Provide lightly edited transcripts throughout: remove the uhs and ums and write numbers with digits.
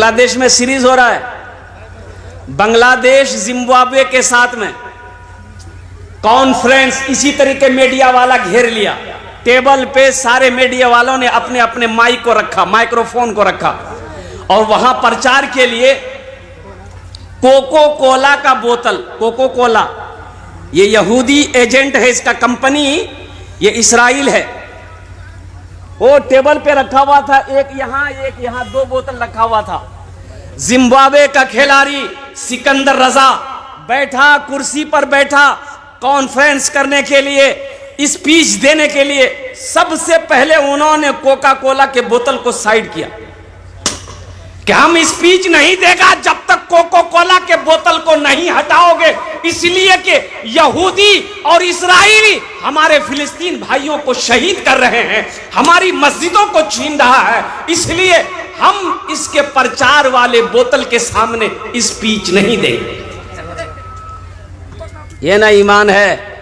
बांग्लादेश में सीरीज हो रहा है, बांग्लादेश जिम्बाब्वे के साथ में कॉन्फ्रेंस। इसी तरीके मीडिया वाला घेर लिया, टेबल पे सारे मीडिया वालों ने अपने अपने माइक को रखा, माइक्रोफोन को रखा, और वहां प्रचार के लिए कोको कोला का बोतल, कोको कोला ये यहूदी एजेंट है, इसका कंपनी ये इस्राइल है, वो टेबल पे रखा हुआ था, एक यहां दो बोतल रखा हुआ था। जिम्बाब्वे का खिलाड़ी सिकंदर रजा बैठा, कुर्सी पर बैठा कॉन्फ्रेंस करने के लिए, स्पीच देने के लिए। सबसे पहले उन्होंने कोका कोला के बोतल को साइड किया कि हम स्पीच नहीं देगा जब तक कोको कोला के बोतल को नहीं हटाओगे, इसलिए कि यहूदी और इस्राएली हमारे फिलिस्तीन भाइयों को शहीद कर रहे हैं, हमारी मस्जिदों को छीन रहा है, इसलिए हम इसके प्रचार वाले बोतल के सामने स्पीच नहीं देंगे। ये ना ईमान है।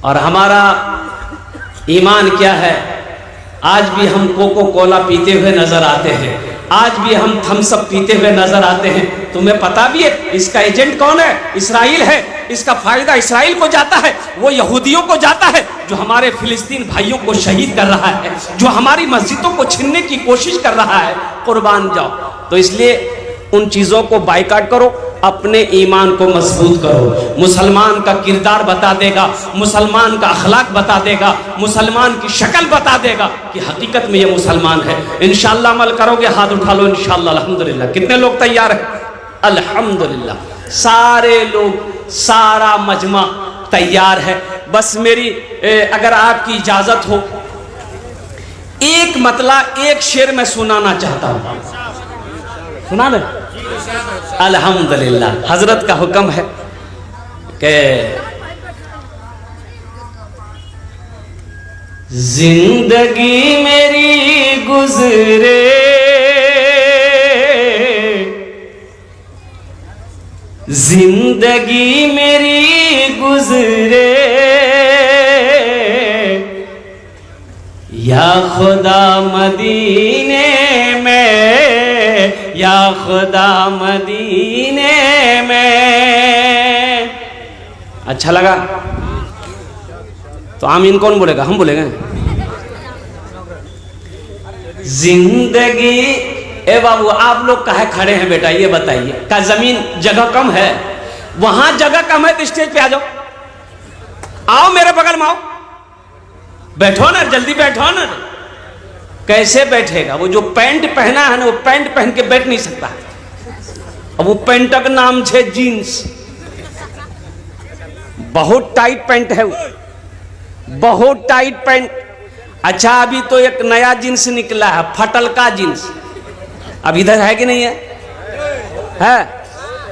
और हमारा ईमान क्या है? आज भी हम कोको कोला पीते हुए नजर आते हैं, आज भी हम थम्स अप पीते हुए नजर आते हैं। तुम्हें पता भी है इसका एजेंट कौन है? इस्राइल है। इसका फायदा इस्राइल को जाता है, वो यहूदियों को जाता है जो हमारे फिलिस्तीन भाइयों को शहीद कर रहा है, जो हमारी मस्जिदों को छीनने की कोशिश कर रहा है। कुर्बान जाओ। तो इसलिए उन चीजों को बाइकाट करो, अपने ईमान को मजबूत करो। मुसलमान का किरदार बता देगा, मुसलमान का अखलाक बता देगा, मुसलमान की शक्ल बता देगा कि हकीकत में ये मुसलमान है। इंशाअल्लाह अमल करोगे, हाथ उठा लो इंशाअल्लाह। अल्हम्दुलिल्लाह। कितने लोग तैयार हैं? अल्हम्दुलिल्लाह सारे लोग, सारा मजमा तैयार है। बस मेरी अगर आपकी इजाजत हो, एक मतला एक शेर में सुनाना चाहता हूं। सुना दे? अल्हम्दुलिल्लाह। हजरत का हुक्म है कि जिंदगी मेरी गुजरे, जिंदगी मेरी गुजरे, या खुदा मदीने में, या खुदा मदीने में। अच्छा लगा तो आमीन कौन बोलेगा? हम बोलेंगे। जिंदगी, ए बाबू आप लोग काहे खड़े हैं बेटा, ये बताइए। का जमीन जगह कम है? वहां जगह कम है तो स्टेज पे आ जाओ, आओ मेरे बगल में आओ, बैठो ना, जल्दी बैठो ना। कैसे बैठेगा? वो जो पैंट पहना है ना, वो पैंट पहन के बैठ नहीं सकता। अब वो पैंट का नाम है जीन्स, बहुत टाइट पैंट है वो, बहुत टाइट पैंट। अच्छा अभी तो एक नया जींस निकला है, फटल का जींस। अब इधर है कि नहीं है? है।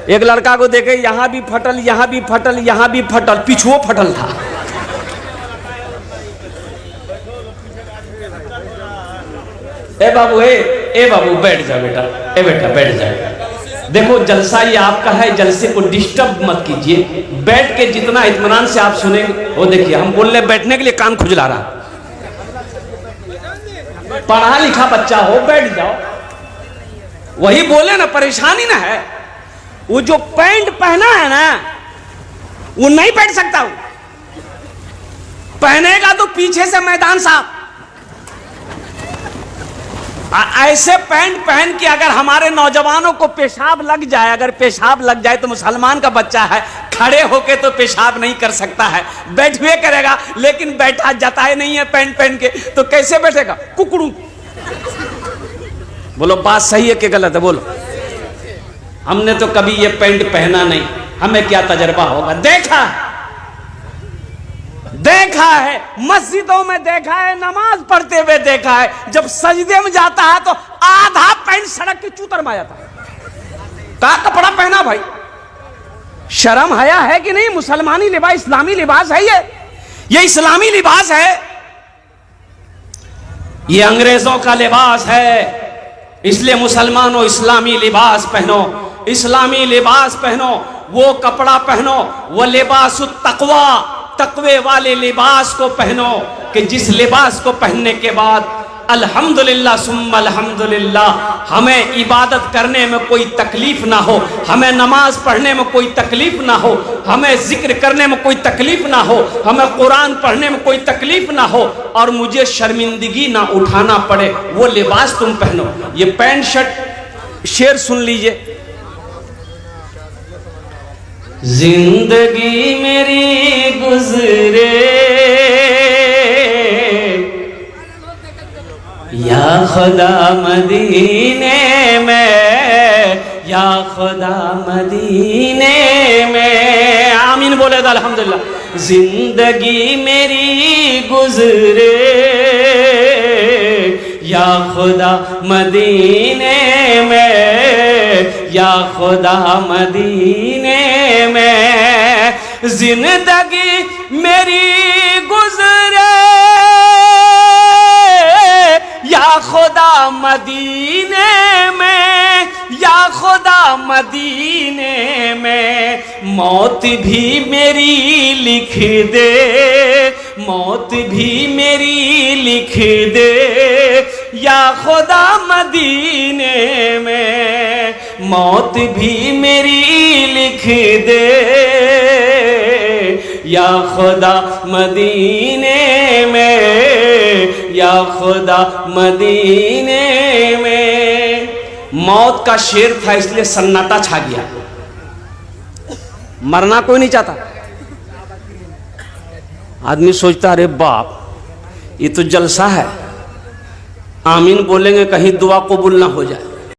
एक लड़का को देखे, यहां भी फटल, यहां भी फटल, यहां भी फटल, पिछुओ फटल था। ए बाबू, ए बाबू बैठ जा बेटा, ए बेटा बैठ जा। देखो जलसा ये आपका है, जलसे को डिस्टर्ब मत कीजिए। बैठ के जितना इत्मीनान से आप सुनेंगे, वो देखिए हम बोल रहे बैठने के लिए कान खुजला रहा। पढ़ा लिखा बच्चा हो, बैठ जाओ। वही बोले ना, परेशानी ना है। वो जो पैंट पहना है ना, वो नहीं बैठ सकता। वो पहनेगा तो पीछे से मैदान साफ। ऐसे पैंट पहन के अगर हमारे नौजवानों को पेशाब लग जाए, अगर पेशाब लग जाए तो मुसलमान का बच्चा है, खड़े होके तो पेशाब नहीं कर सकता है, बैठे करेगा। लेकिन बैठा जाता है नहीं है पैंट पहन के, तो कैसे बैठेगा? कुकड़ू। बोलो बात सही है कि गलत है? बोलो। हमने तो कभी ये पैंट पहना नहीं, हमें क्या तजर्बा होगा? देखा है, मस्जिदों में देखा है, नमाज पढ़ते हुए देखा है। जब सजदे में जाता है तो आधा पैंट सड़क की चूतर में आ जाता है। का कपड़ा पहना भाई? शर्म हया है कि नहीं? मुसलमानी लिबास, इस्लामी लिबास है ये इस्लामी लिबास है, ये अंग्रेजों का लिबास है। इसलिए मुसलमानों इस्लामी लिबास पहनो, इस्लामी लिबास पहनो, वो कपड़ा पहनो, वो लिबासुत तकवा, तकवे वाले लिबास को पहनो कि जिस लिबास को पहनने के बाद अल्हम्दुलिल्लाह सुम्मा अल्हम्दुलिल्लाह। हमें इबादत करने में कोई तकलीफ ना हो, हमें नमाज पढ़ने में कोई तकलीफ ना हो, हमें जिक्र करने में कोई तकलीफ ना हो, हमें कुरान पढ़ने में कोई तकलीफ ना हो, और मुझे शर्मिंदगी ना उठाना पड़े। वो लिबास तुम पहनो। ये पैंट शर्ट, शेर सुन लीजिए। जिंदगी मेरी गुजरे या खुदा मदीने में, या खुदा मदीने में। आमीन बोले तो अल्हम्दुलिल्लाह। जिंदगी मेरी गुजरे या खुदा मदीने में, या खुदा मदीने में। जिंदगी मेरी गुजरे या खुदा मदीने में, या खुदा मदीने में। मौत भी मेरी लिख दे, मौत भी मेरी लिख दे, या खुदा मदीने में। मौत भी मेरी लिख दे, या खुदा मदीने में, या खुदा मदीने में। मौत का शेर था इसलिए सन्नाटा छा गया। मरना कोई नहीं चाहता। आदमी सोचता अरे बाप ये तो जलसा है, आमीन बोलेंगे कहीं दुआ कबूल ना हो जाए।